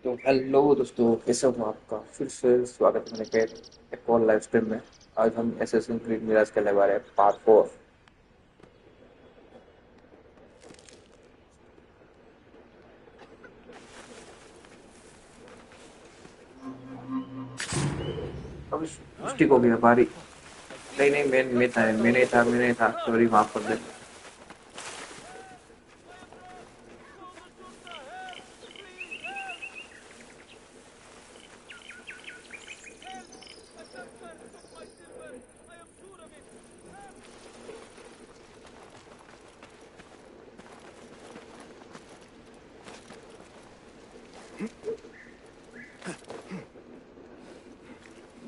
तो हेलो दोस्तों, कैसे हो आपका फिर से स्वागत है मैंने एक और लाइव स्ट्रीम में। आज हम एसेसिन क्रीड मिराज खेलने वाले हैं पार्ट 4। अब स्टिक हो गया भारी। नहीं नहीं, मैं नहीं था, सॉरी, माफ कर दे।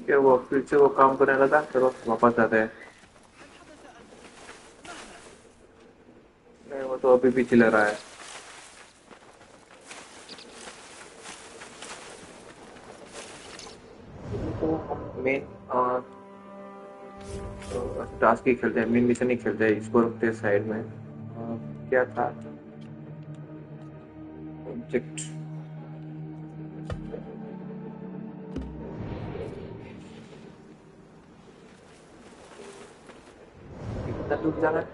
क्या वो फिर से वो काम करने लगा, चलो वापस आते हैं। नहीं, वो तो अभी भी चिल्ला रहा है। तो हम मेन टास्क ही खेलते हैं, मेन मिशन ही खेलते हैं, इसको रखते हैं साइड में। क्या था ऑब्जेक्ट? कितना दूर जाना है?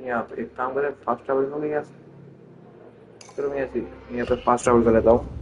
यहाँ पे एक काम करें, फास्ट ट्रैवल हो गया। चलो मैं ऐसे यहाँ पे फास्ट ट्रैवल कर लेता हूँ।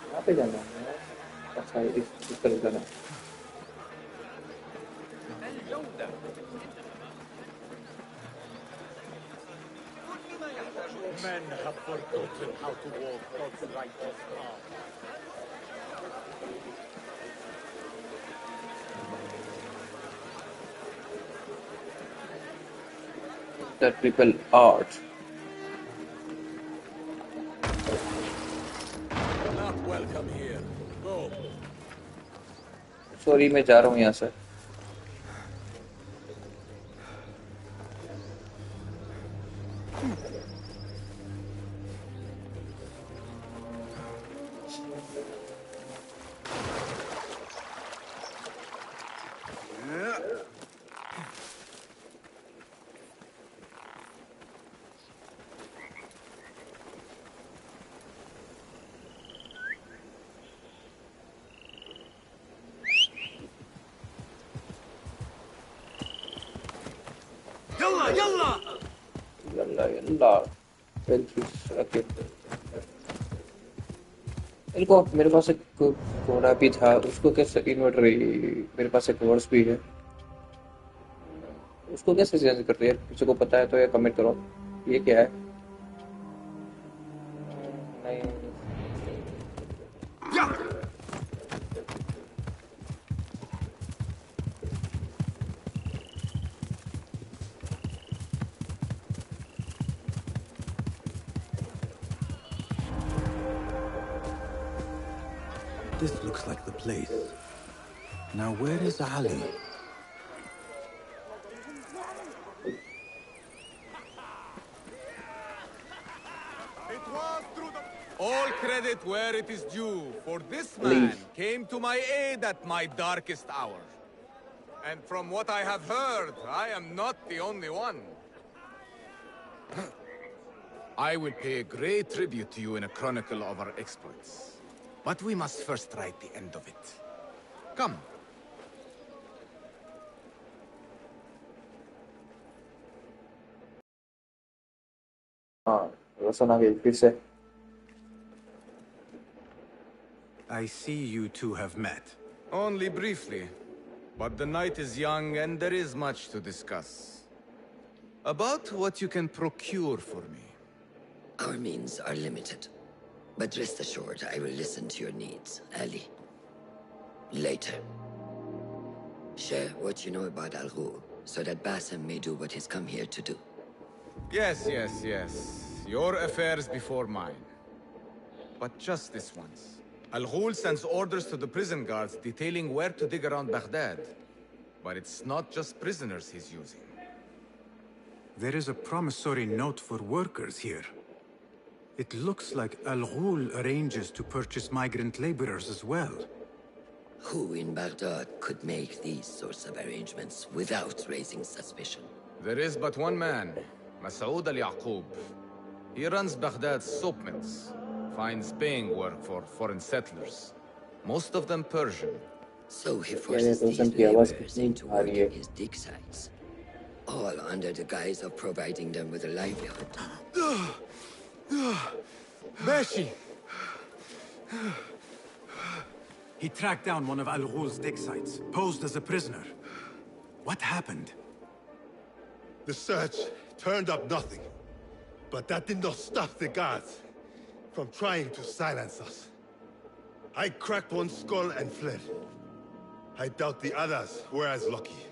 यहाँ पे जाना है। अच्छा, इस तरफ जाना है। Men have forgotten how to walk God's righteous path. The triple art. Not welcome here. Go. Sorry, मैं जा रहा हूँ यहाँ से। Yalla, yalla! Yalla Yalla. Okay. मेरे पास एक घोड़ा भी था, उसको कैसे इन्वर्टर? मेरे पास एक हॉर्स भी है, उसको कैसे चेंज करते हैं? किसी को पता है तो ये कमेंट करो। ये क्या है? नहीं। This looks like the place. Now where is Ali? It was through the... All credit where it is due, for this man Leave. came to my aid at my darkest hour. And from what I have heard, I am not the only one. I will pay a great tribute to you in a chronicle of our exploits. But we must first write the end of it. Come. हाँ, रोशन आ गई फिर से। I see you two have met. Only briefly. But the night is young and there is much to discuss. About what you can procure for me. Our means are limited. But rest assured, I will listen to your needs, Ali. Later. Share what you know about Al Ghul, so that Basim may do what he's come here to do. Yes. Your affairs before mine. But just this once. Al Ghul sends orders to the prison guards detailing where to dig around Baghdad. But it's not just prisoners he's using. There is a promissory note for workers here. It looks like Al Ghul arranges to purchase migrant laborers as well. Who in Baghdad could make these sorts of arrangements without raising suspicion? There is but one man, Masoud al-Yaqub. He runs Baghdad's soap mills, finds paying work for foreign settlers, most of them Persian. So he forces these laborers into working his dig sites, all under the guise of providing them with a livelihood. Bashi! He tracked down one of Al Ghul's dig sites, posed as a prisoner. What happened? The search turned up nothing. But that did not stop the guards from trying to silence us. I cracked one skull and fled. I doubt the others were as lucky.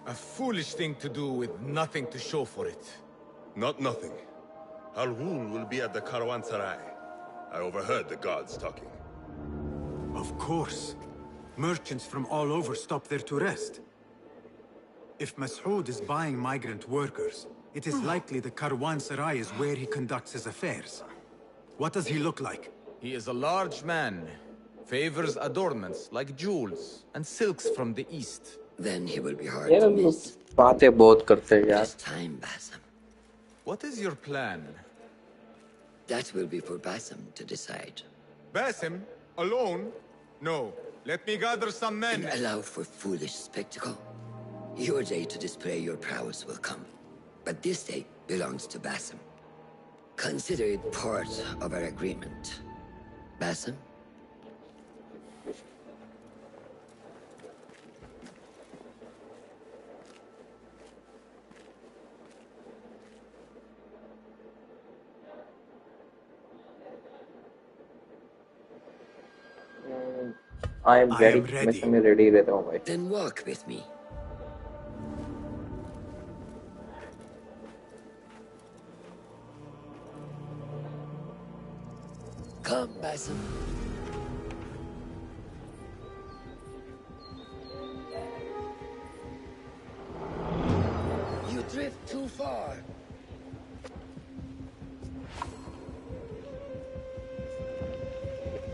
A foolish thing to do with nothing to show for it. Not nothing. Al Ghul will be at the Caravanserai. I overheard the guards talking. Of course. Merchants from all over stop there to rest. If Masoud is buying migrant workers, it is likely the Caravanserai is where he conducts his affairs. What does he look like? He is a large man, favors adornments like jewels and silks from the east. Then he will be hard यार to हम लोग miss. बातें बहुत करते हैं यार. Just time, Basim. What is your plan? That will be for Basim to decide. Basim? Alone? No. Let me gather some men. And allow for foolish spectacle. Your day to display your prowess will come. But this day belongs to Basim. Consider it part of our agreement. Basim? I am I ready. am ready. मैं ready रहता हूँ भाई. Then walk with me. Come, Basim. You drift too far.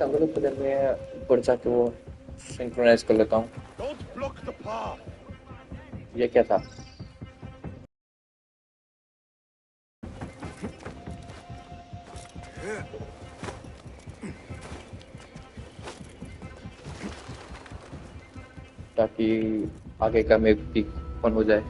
अगले पहले मैं ऊपर जाके वो सिंक्रोनाइज कर लेता हूँ. Don't block the path! ये क्या था? ताकि आगे का मैप भी ओपन हो जाए.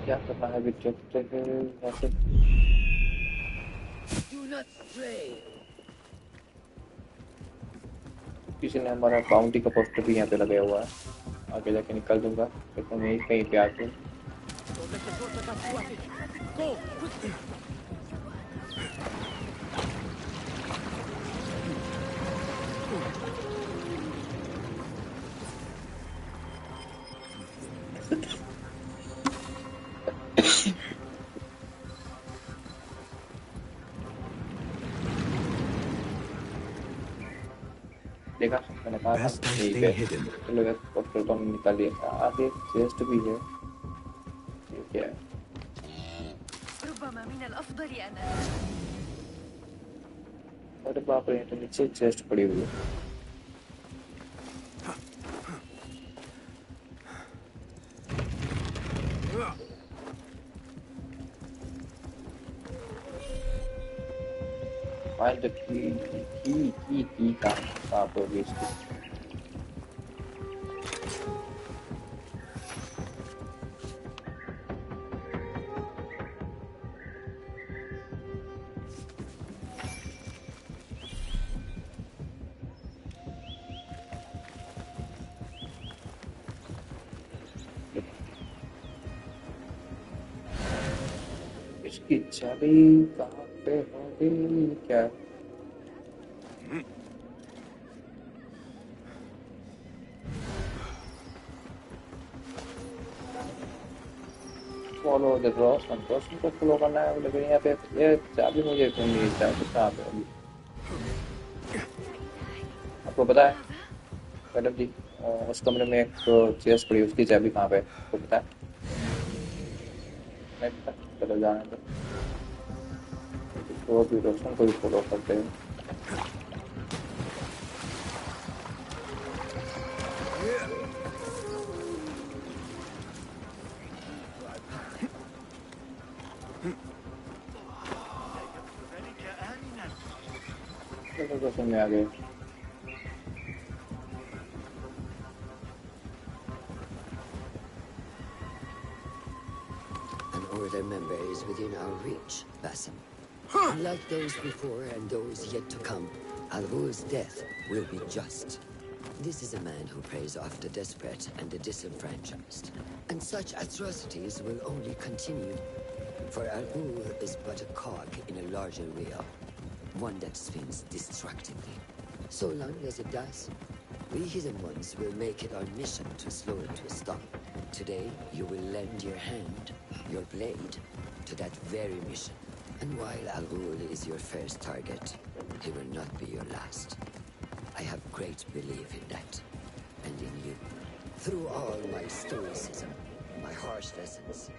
क्या करना है अभी देखते हैं वैसे. Do not stray. किसी ने हमारा बाउंटी का पोस्टर भी यहाँ पे लगाया हुआ है. आगे जाके निकल दूंगा. देखो मैं कहीं पे आके देखा मैंने कहा था Best I ठीक stay है hidden. चलो एक पत्थर तो निकाल लिया आगे चेस्ट भी है ठीक है ربما من الأفضل أن अरे बाप रे तो नीचे चेस्ट पड़ी हुई है फाइल द की कहाँ पर होगी इसकी इसकी चाबी कहाँ पे होगी क्या फॉलो द रोशन को फॉलो करना है लेकिन यहाँ पे ये चाबी मुझे क्यों नहीं चाबी कहाँ पे होगी आपको पता है मैडम जी उस कमरे में एक चेस्ट पड़ी उसकी चाबी कहाँ पे आपको पता है नहीं पता चलो जाने दो तो भी रोशन को भी फॉलो करते हैं चलो रोशन में आ गए An Order member is within our reach, Basim. Unlike those before and those yet to come, Al-Ghul's death will be just. This is a man who preys off the desperate and the disenfranchised. And such atrocities will only continue. For Al-Ghul is but a cog in a larger wheel, one that spins destructively. So long as it does, we Hidden Ones will make it our mission to slow it to a stop. Today, you will lend your hand, your blade, to that very mission. And while Al-Ghul is your first target, he will not be your last. I have great belief in that, and in you. Through all my stoicism, my harsh lessons,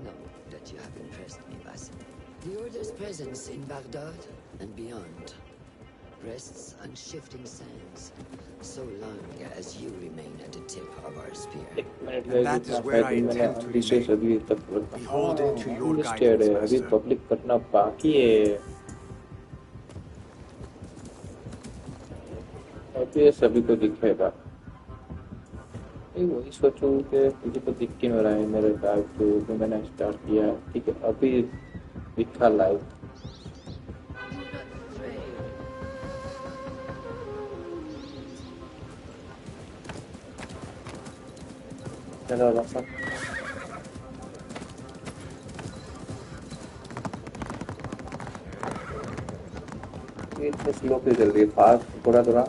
know that you have impressed me, Basim. The Order's presence in Baghdad and beyond rests on shifting sands, so long as you remain at the tip of our spear. And that is where I intend to remain. Beholden to your guidance, अभी Master. Public करना बाकी है अभी ये सभी को दिखेगा नहीं वही सोचूं कि मुझे तो दिख क्यों रहा है मेरे लाइव तो मैंने स्टार्ट किया ठीक है अभी दिखा लाइव चलो रोशन ये तो स्लो पे चल रही है फास्ट थोड़ा थोड़ा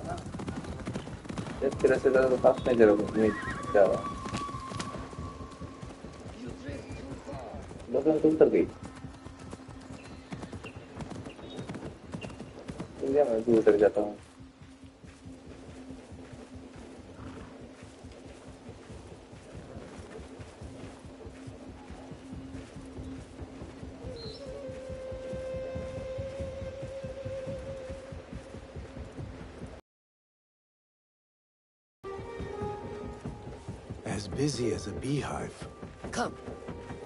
इस तरह से ज़्यादा फास्ट नहीं जा रहा रोशन तुम उतर गई मैं भी उतर जाता हूँ As busy as a beehive. Come,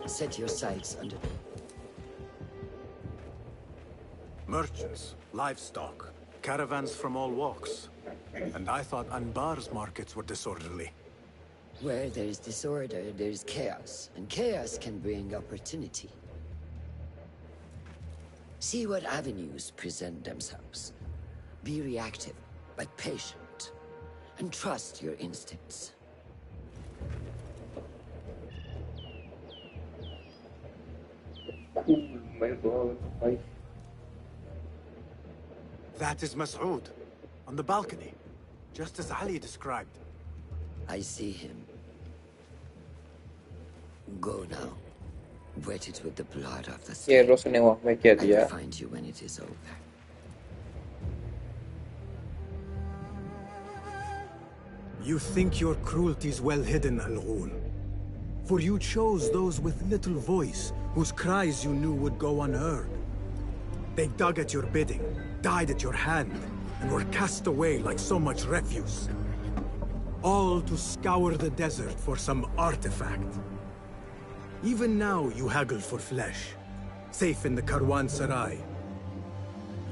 set your sights under me. Merchants, livestock, caravans from all walks. And I thought Anbar's markets were disorderly. Where there is disorder, there is chaos, and chaos can bring opportunity. See what avenues present themselves. Be reactive, but patient, and trust your instincts. Oh my God, why? That is Mas'ud, on the balcony, just as Ali described. I see him. Go now. Wet it with the blood of the ये slain. रोशन ने वहाँ में क्या I दिया will find you when it is over. You think your cruelty's well hidden, Al-Ghul. For you chose those with little voice, whose cries you knew would go unheard. They dug at your bidding, died at your hand, and were cast away like so much refuse. All to scour the desert for some artifact. Even now you haggle for flesh, safe in the Karwansarai.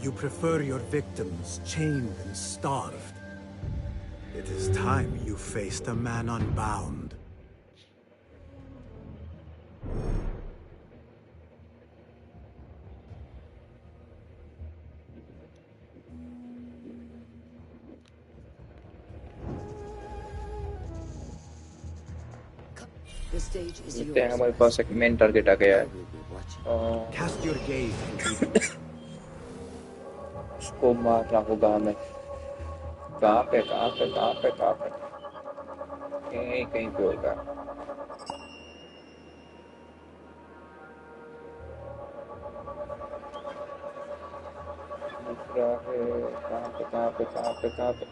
You prefer your victims chained and starved. It is time you faced a man unbound. The stage is देखते हैं yours. हमारे पास एक main target आ गया I है will be watching. Cast your gaze into उसको मारना होगा हमें कहाँ पे कहीं कहीं पे होगा दूसरा है कहाँ पे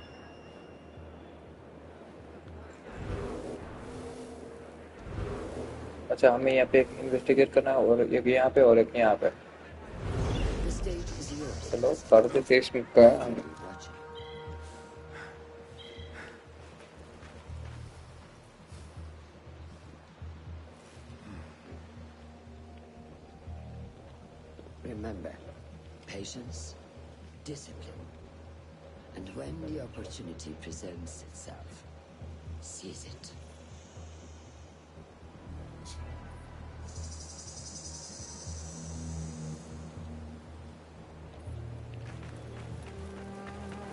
अच्छा हमें यहाँ पे एक इन्वेस्टिगेट करना है और एक यहाँ पे और एक यहाँ पे The stage is yours. चलो कर देते इसमें का I will be watching. Remember, patience, discipline, and when the opportunity presents itself, seize it.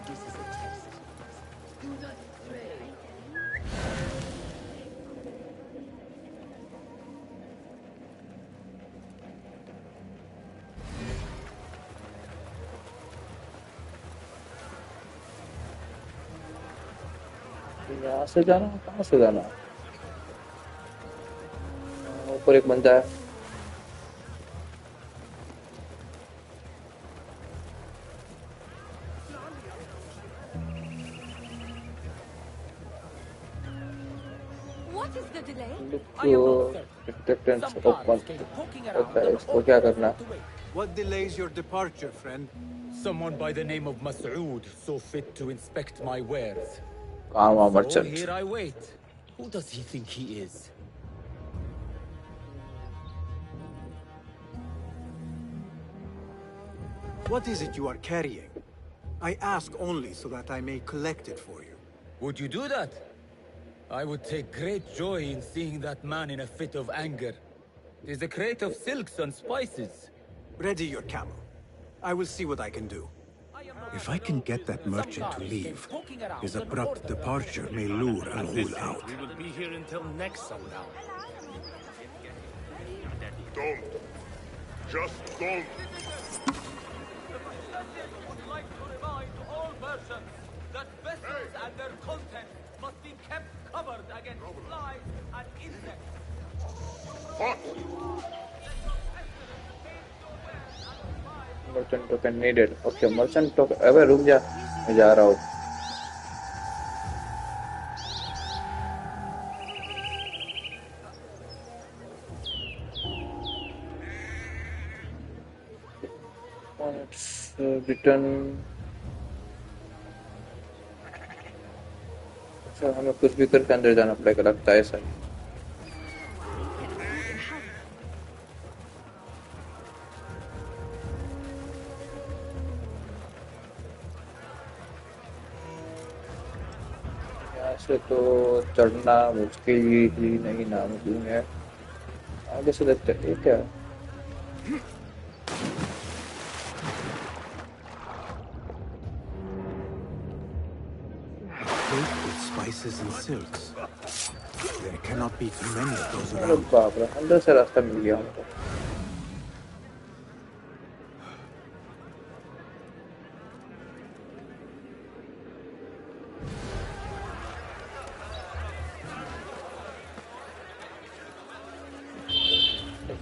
This is a test. Do not pray. यहाँ से जाना कहाँ से जाना ऊपर एक बंदा है What is the delay? डिटेक्टेंस ओपन होता है इसको क्या करना What delays your departure, friend? Someone by the name of Mas'ud saw fit to inspect my wares. काम So merchant here I wait. Who does he think he is? What is it you are carrying? I ask only so that I may collect it for you. Would you do that? I would take great joy in seeing that man in a fit of anger. It is a crate of silks and spices. Ready your camel. I will see what I can do. If I can get that merchant to leave, his abrupt departure may lure Al-Ghul out. We will be here until next sundown. Don't. Just don't. would like to remind all merchants that vessels and their contents must be kept covered against flies and insects. What? Merchant token needed okay merchant token अबे रुक जा मैं जा रहा हूँ return अच्छा हमें कुछ भी करके अंदर जाना पड़ेगा लगता है ऐसा यहाँ से तो चढ़ना मुश्किल ही नहीं नामुमकिन है आगे से देखते हैं क्या Crate with spices and silks. There cannot be too many of those अरे around. बाप रे अंदर से रास्ता मिल गया हमको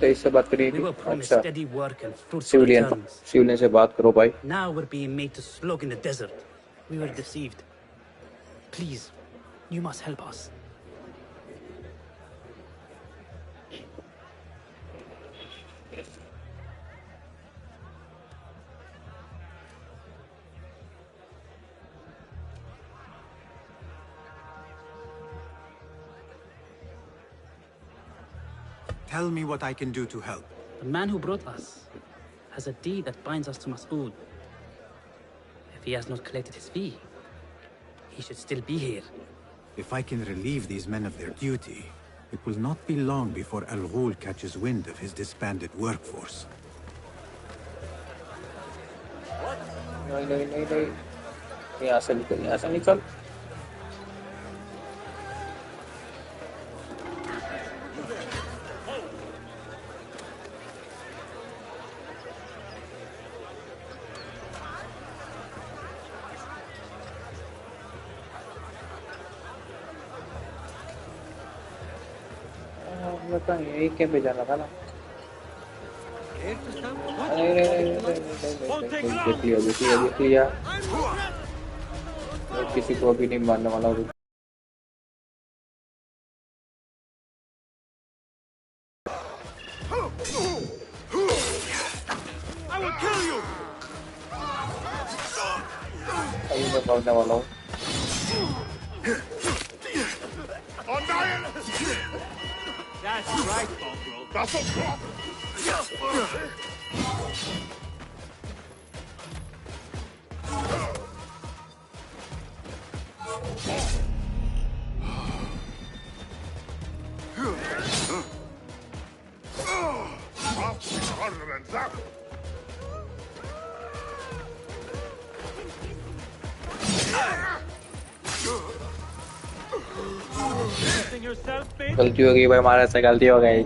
तो इससे बात करी We थी were promised अच्छा steady work and fruitful civilian returns. Civilian से बात करो भाई Now we're being made to slog in the desert. We were deceived. Please, You must help us. Tell me what I can do to help. The man who brought us has a deed that binds us to Mas'ud. If he has not collected his fee, he should still be here. If I can relieve these men of their duty, it will not be long before Al Ghul catches wind of his disbanded workforce. नहीं यहाँ से निकल यही क्या पे जाना था ना देख लिया किसी को अभी नहीं मारने वाला हूँ अभी मैं मारने वाला हूँ That's right, Bobro. That's a drop! Harder than that! गलती हो गई भाई हमारे से गलती हो गई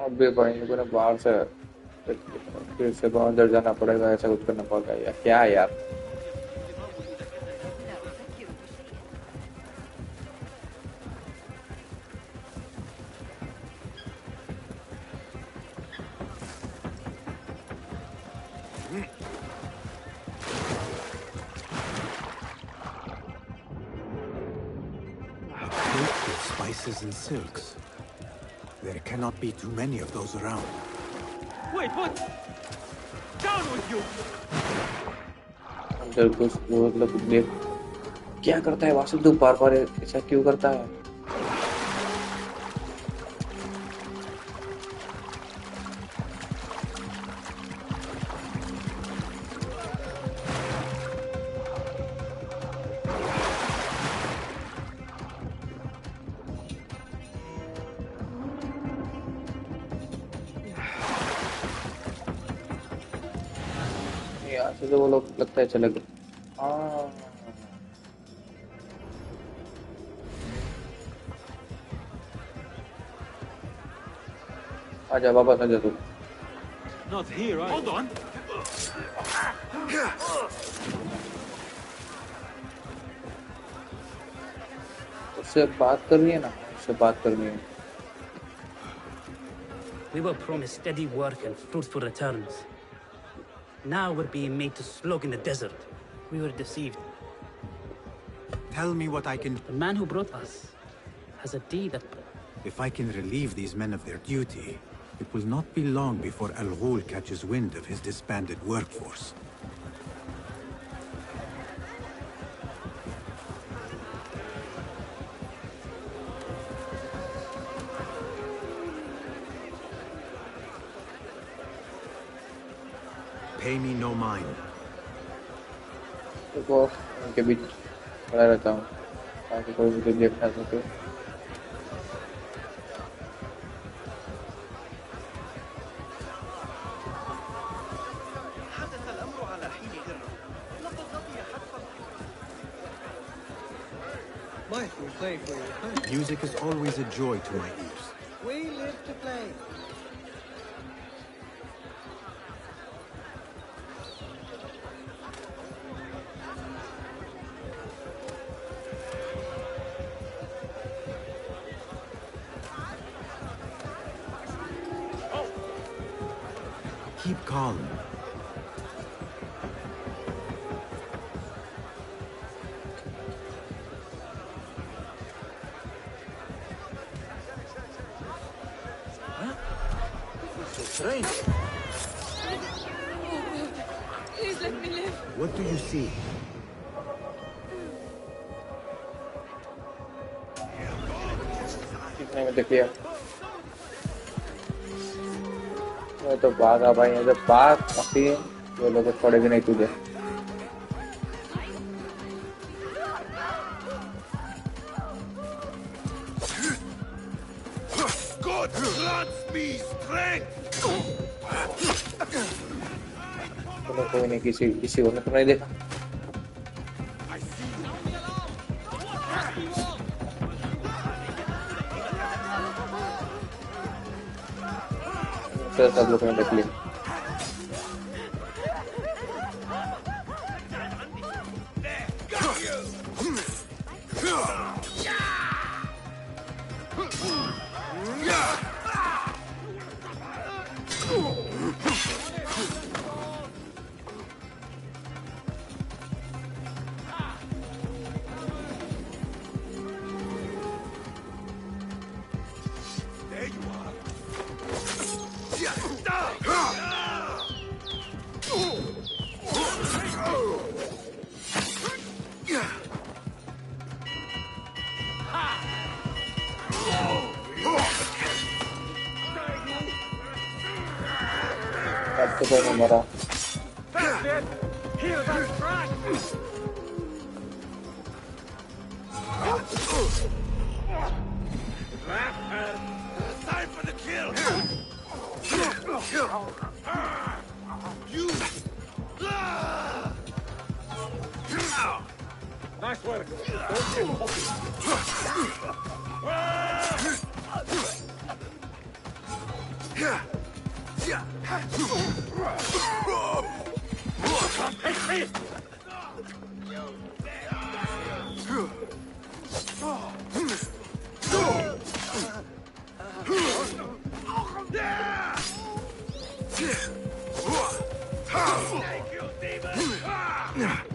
अबे भाई इनको ना बाहर से फिर से बहुत अंदर जाना पड़ेगा ऐसा कुछ करना पड़ेगा यार क्या है यार Spices and silks. There cannot be too many of those around. Wait, what? Down with you! अंदर कुछ वो मतलब देख क्या करता है वासिल तू बार-बार ऐसा क्यों करता है तो वो लोग लगता है चले गए आजा वापस आजा तू Not here, right? Hold on! उससे बात करनी है ना उससे बात करनी है We were promised steady work and fruitful returns. Now we're being made to slog in the desert. We were deceived. Tell me what I can... The man who brought us has a deed that... If I can relieve these men of their duty, it will not be long before Al Ghul catches wind of his disbanded workforce. Pay me no mind. देखो उनके बीच खड़ा रहता हूँ ताकि कोई मुझे देख ना सके Music is always a joy to my ears. We live to play. keep calm. Strange. Please let me live. What do you see? कितने में देख लिया मैं तो भागा भाई ये तो भाग काफी ये लोग छोड़े भी नहीं तुझे God grants me strength! चलो कोई नहीं किसी को तो नहीं देखा तो सब लोग ने देख लिया अब तो कोई नहीं मरा Hear that crash! Time for the kill! You! Nice work. Don't get cocky. Come take me! Thank you, demon!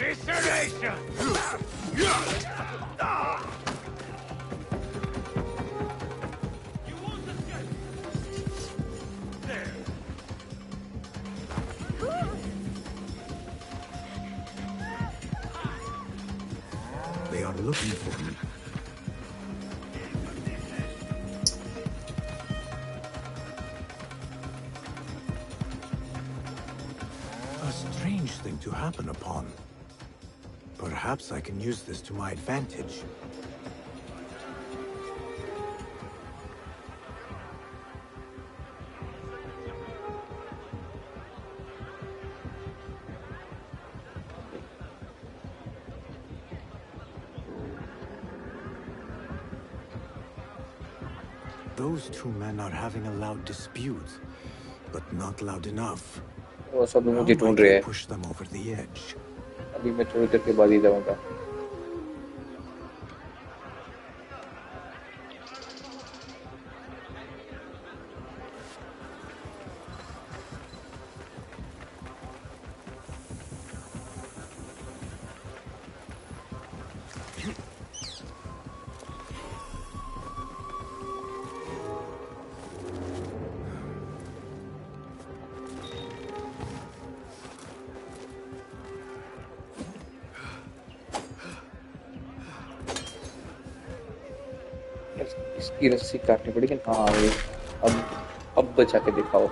Evisceration! You won't escape! There! They are looking for me. A strange thing to happen upon. Perhaps I can use this to my advantage. Those two men are having a loud dispute, but not loud enough. वो सब How मुझे might ढूंढ रहे I हैं push them over the edge? अभी मैं थोड़ी देर के बाद ही जाऊंगा इसकी रस्सी काटनी पड़ेगी हाँ ये अब बचा के दिखाओ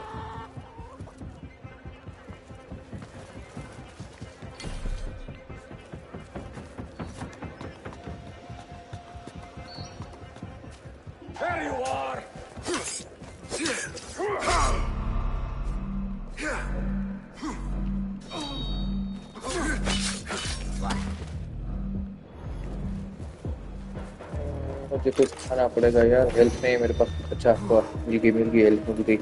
There you are! मुझे कुछ खाना पड़ेगा यार हेल्थ नहीं है मेरे पास अच्छा हुआ मिल गई हेल्थ मिल गई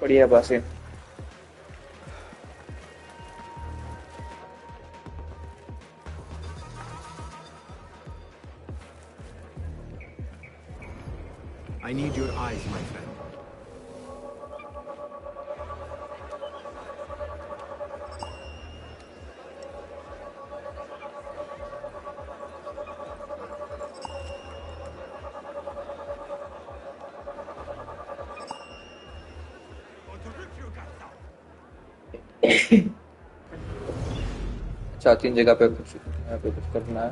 बढ़िया बात है I need your eyes, my friend. अच्छा 3 जगह पे कुछ यहाँ पे कुछ करना है.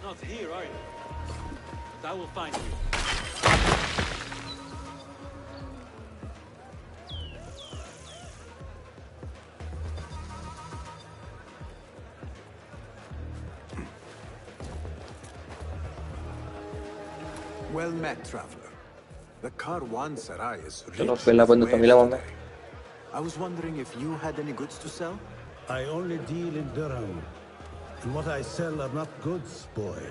Not here, are you? But I will find you. Well met, traveler. The Karwansarai is चलो rich पहला with बंदा तो मिला wares हमें. today. I was wondering if you had any goods to sell? I only deal in dirham. And what I sell are not goods, boy.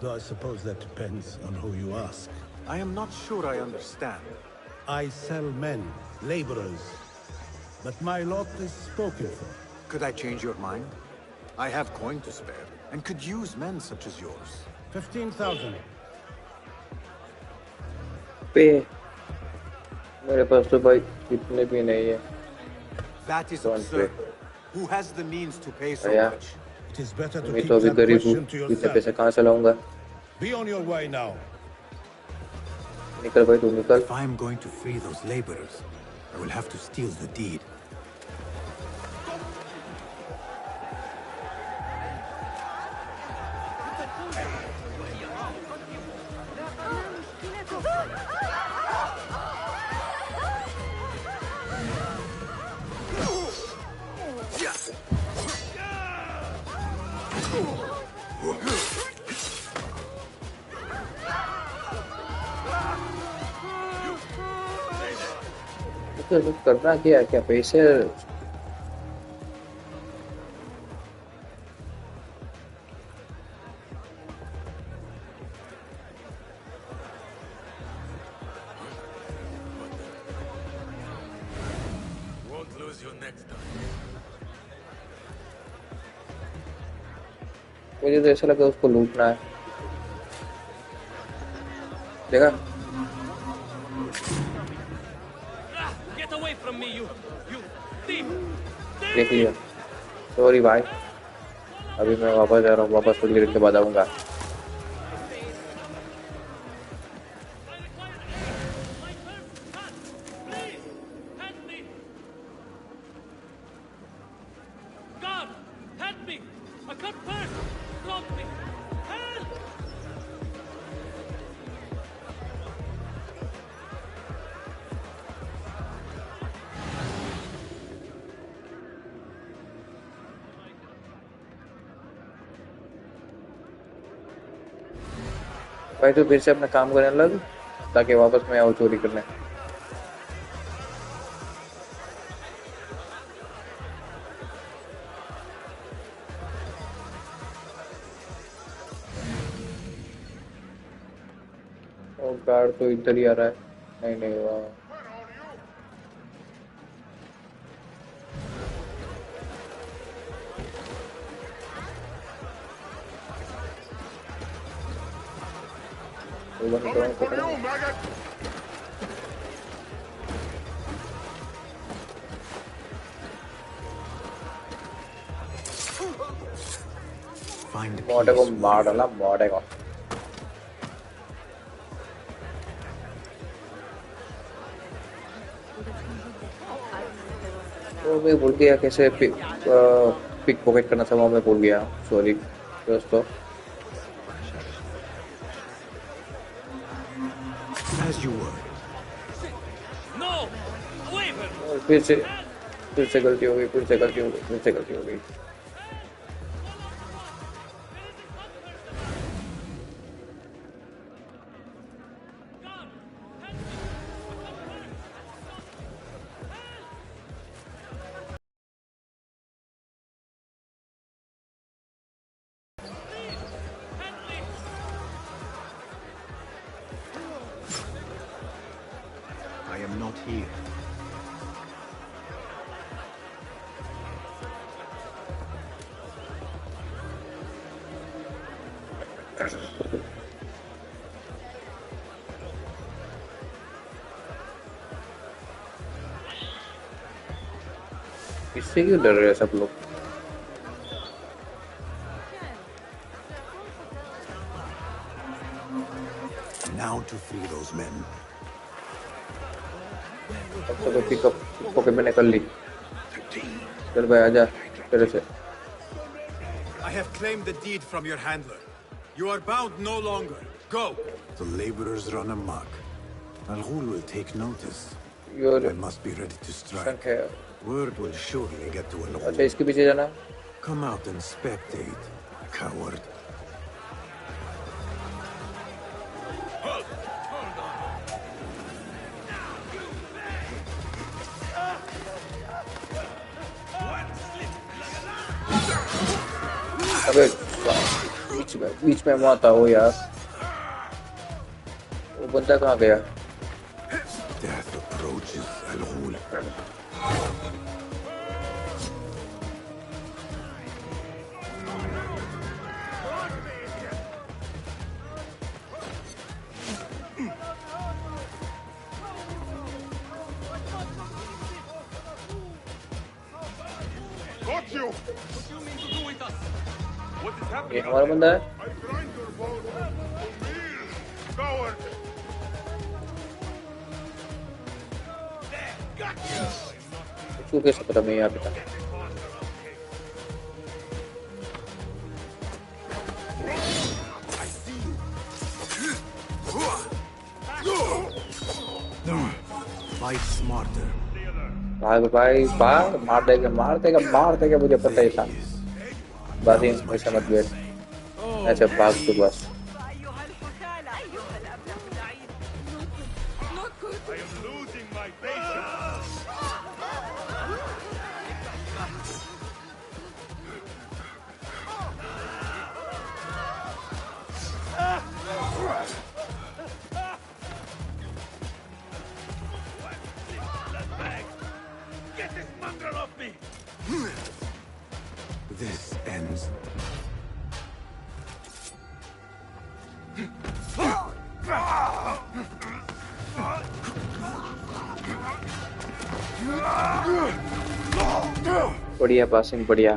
Though I suppose that depends on who you ask. I am not sure I understand. I sell men, laborers. But my lot is spoken for. Could I change your mind? I have coin to spare, and could use men such as yours. 15,000. पे मेरे पास तो भाई इतने भी नहीं है. That is Don't absurd. Who has the means to pay so Yeah. much? It is better to मैं keep तो अभी that गरीब हूँ. question to इतने पैसे yourself. कहाँ से लाऊंगा? Be on your way now. निकल भाई तू निकल. If I am going to free those laborers, I will have to steal the deed. तो करना क्या है? क्या पैसे Won't lose you next time. मुझे तो ऐसा लगा उसको लूटना है. देखा? Get away from me, you thief! देख लिया. सॉरी भाई. अभी मैं वापस जा रहा हूँ. वापस थोड़ी देर के बाद आऊँगा. Help me! God, help me! A cut purse! Drop me! Help! भाई तो फिर से अपना काम करने लग ताकि वापस मैं आऊँ चोरी करने. और गार्ड तो इधर ही आ रहा है. नहीं नहीं वाह. Find मोटे को peace, मार warrior. डाला. मोटे को तो मैं भूल गया कैसे पिक पॉकेट करना था. वो मैं भूल गया. सॉरी दोस्तों. As you were. No! Away from me! और फिर से गलती हो गई. फिर से गलती हो गई. here. इससे क्यों डर रहे हैं सब लोग? Now to free those men. अब तो पिकअप पॉकेट में निकल ली। चल भाई आजा तेरे से। I have claimed the deed from your handler. You are bound no longer. Go! The laborers run amok. Al-Ghul will take notice. I must be ready to strike. Word will surely get to Al-Ghul. अच्छा इसके पीछे जाना। Come out and spectate, coward. अबे बीच में मत आओ यार। वो बंदा कहाँ गया? Death approaches, Al-Ghul. Got you! What do you mean to do with us? What is ये happening? हमारा बंदा है। I grind your bones for meal, coward! इसको कैसे पता मैं यहाँ पे था? Fight smarter. भाग भाई भाग, मार देगा मुझे पता ही था। बस ही समझ गए। अच्छा भाग तो बस। I am losing my patience! Get this mongrel off me! This ends. बढ़िया पासिंग बढ़िया।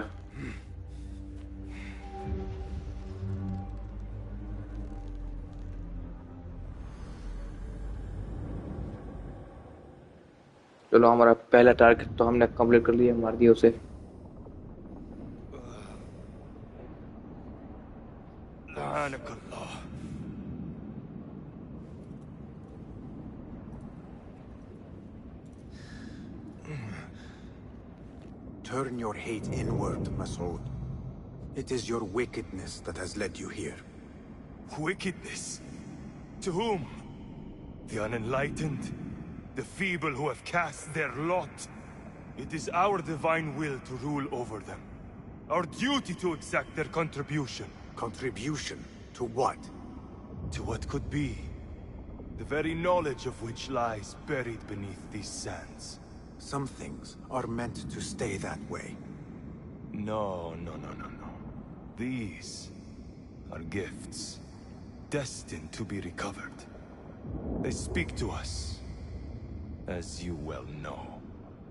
चलो हमारा पहला टारगेट तो हमने कंप्लीट कर लिया, मार दिया उसे। Turn your hate inward, Masood. It is your wickedness that has led you here. Wickedness? To whom? The unenlightened? The feeble who have cast their lot? It is our divine will to rule over them. Our duty to exact their contribution. Contribution? To what? To what could be. The very knowledge of which lies buried beneath these sands. Some things are meant to stay that way. No. These are gifts, destined to be recovered. They speak to us, as you well know.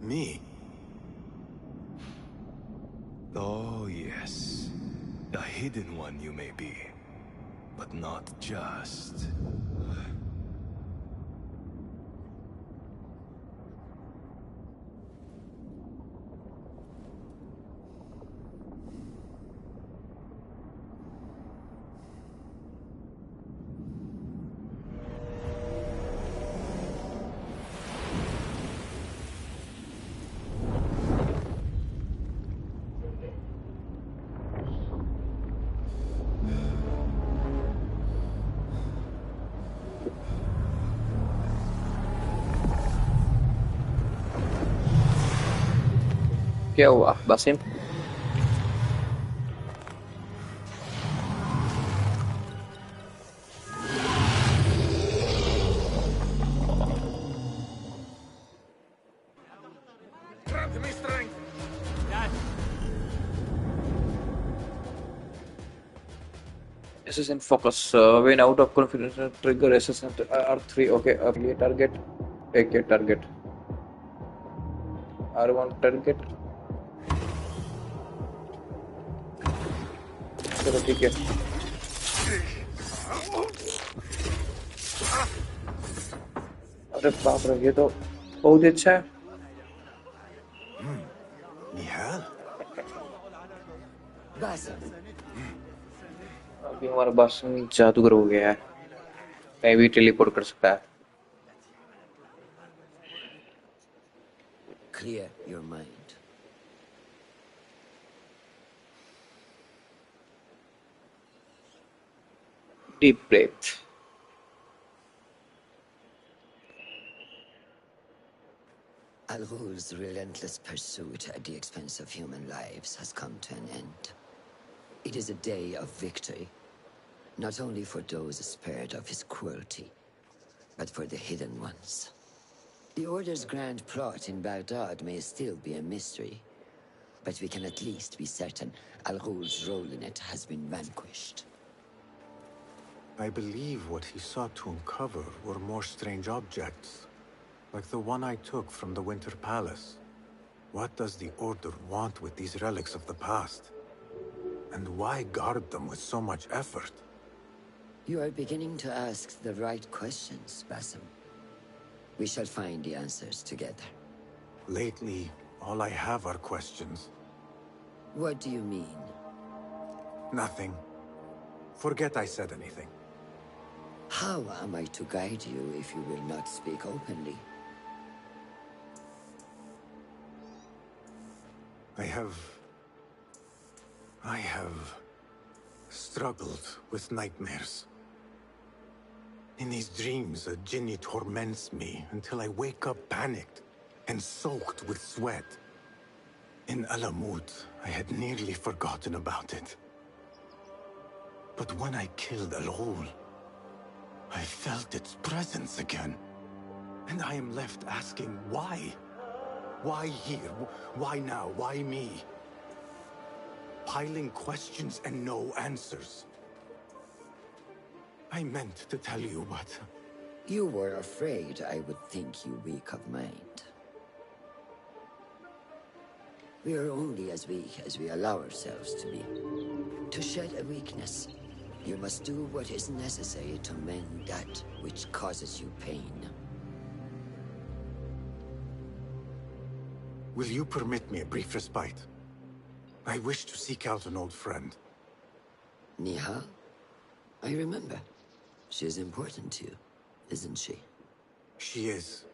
Me? Oh, yes. A hidden one you may be, but not just. क्या हुआ Basim? Assassin focus. When out of confidence, trigger assassin R3. Okay, ये target. एक ये target. R1 target. चलो ठीक है. अरे बाप रे, ये तो बहुत अच्छा है. Nihal? अभी हमारा बासन जादूगर हो गया है. कहीं भी टेलीपोर्ट कर सकता है. Clear your mind. Deep breath. Al-Ghul's relentless pursuit at the expense of human lives has come to an end. It is a day of victory, not only for those spared of his cruelty, but for the hidden ones. The Order's grand plot in Baghdad may still be a mystery, but we can at least be certain Al-Ghul's role in it has been vanquished. I believe what he sought to uncover were more strange objects, like the one I took from the Winter Palace. What does the Order want with these relics of the past? And why guard them with so much effort? You are beginning to ask the right questions, Basim. We shall find the answers together. Lately, all I have are questions. What do you mean? Nothing. Forget I said anything. How am I to guide you if you will not speak openly? I have struggled with nightmares. In these dreams, a jinni torments me until I wake up panicked and soaked with sweat. In Alamut, I had nearly forgotten about it. But when I killed Al-Ghul, I felt its presence again. And I am left asking why? Why here? Why now? Why me? Piling questions and no answers. I meant to tell you, but... You were afraid I would think you weak of mind. We are only as weak as we allow ourselves to be. To shed a weakness, you must do what is necessary to mend that which causes you pain. Will you permit me a brief respite? I wish to seek out an old friend. Nihal? I remember. She is important to you, isn't she? She is.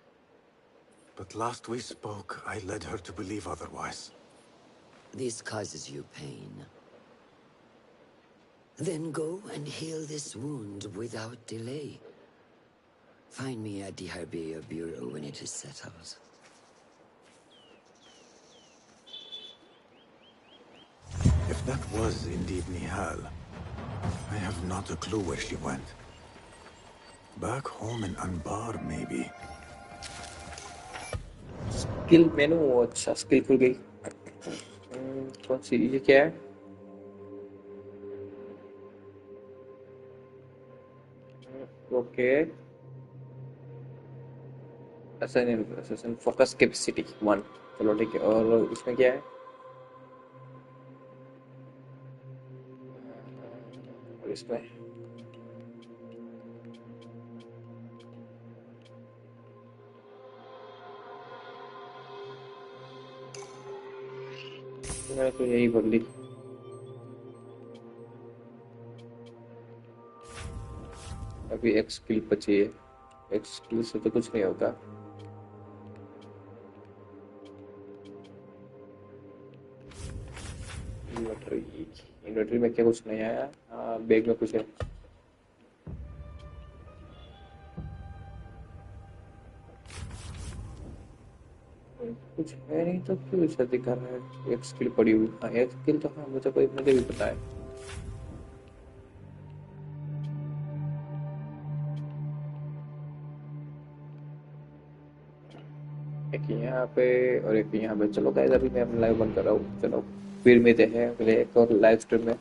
But last we spoke, I led her to believe otherwise. This causes you pain. Then go and heal this wound without delay. Find me at the Harbiya Bureau when it is settled. If that was indeed Nihal, I have not a clue where she went. Back home in Anbar, maybe. Skill menu. अच्छा skill खुल गई. कौन सी ये क्या है? Okay. Assassin focus capacity 1. चलो ठीक है. और इसमें क्या है? और इसमें मैं तो यही बोल ली. अभी एक स्किल बची है. एक स्किल से तो कुछ नहीं होगा. इन्वेंटरी में क्या कुछ नहीं आया. बैग में कुछ है. कुछ है नहीं तो क्यों ऐसा दिखा रहा है. एक स्किल पड़ी हुई. हाँ एक स्किल तो हाँ मुझे भी पता है. एक यहाँ पे और एक यहाँ पे. चलो गाइस अभी मैं अपना लाइव बंद कर रहा हूँ. चलो फिर मिलते हैं पहले एक और लाइव स्ट्रीम में.